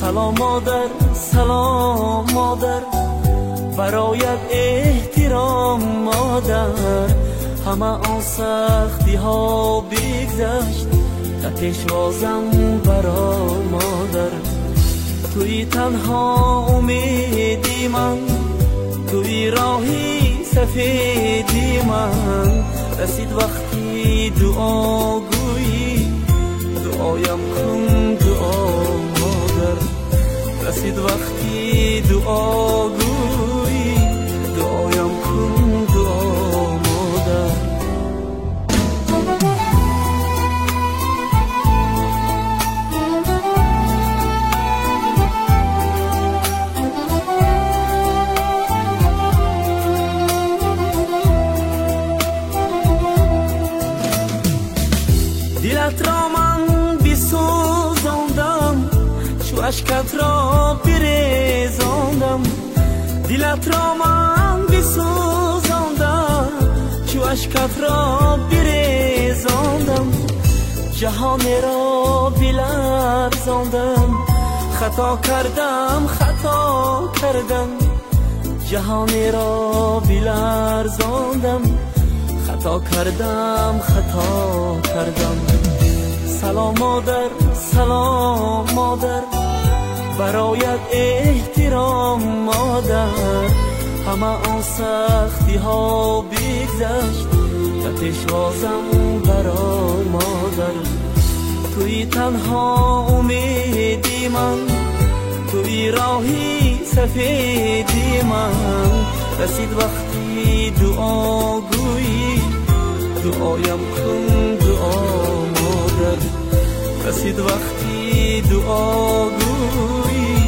سلام مادر، سلام مادر، برایت احترام مادر. همه آن سختی ها بگذشت، تکش بازم برا مادر. توی تنها امیدی من، توی راهی سفیدی من. رسید وقتی دعا گویی، دعایم کن دعا مادر. رسید وقتی دعا گویی، دعایم کن دعا مادر. دلت را من بسوزاندم، چو اشکت را بریزاندم. دلت را من بسوزاندم، چو اشکت را بریزاندم. جهان را بلرزاندم، خطا کردم خطا کردم. جهان را بلرزاندم، خطا کردم خطا کردم. سلام مادر، سلام مادر، برایت احترام مادر. همه آن سختی ها بگذشت، تکش بازم برای مادر. توی تنها امیدی من، توی راهی سفیدی من. رسید وقتی دعا گویی، دعایم کن دعا مادر. رسید وقتی دعا گویی،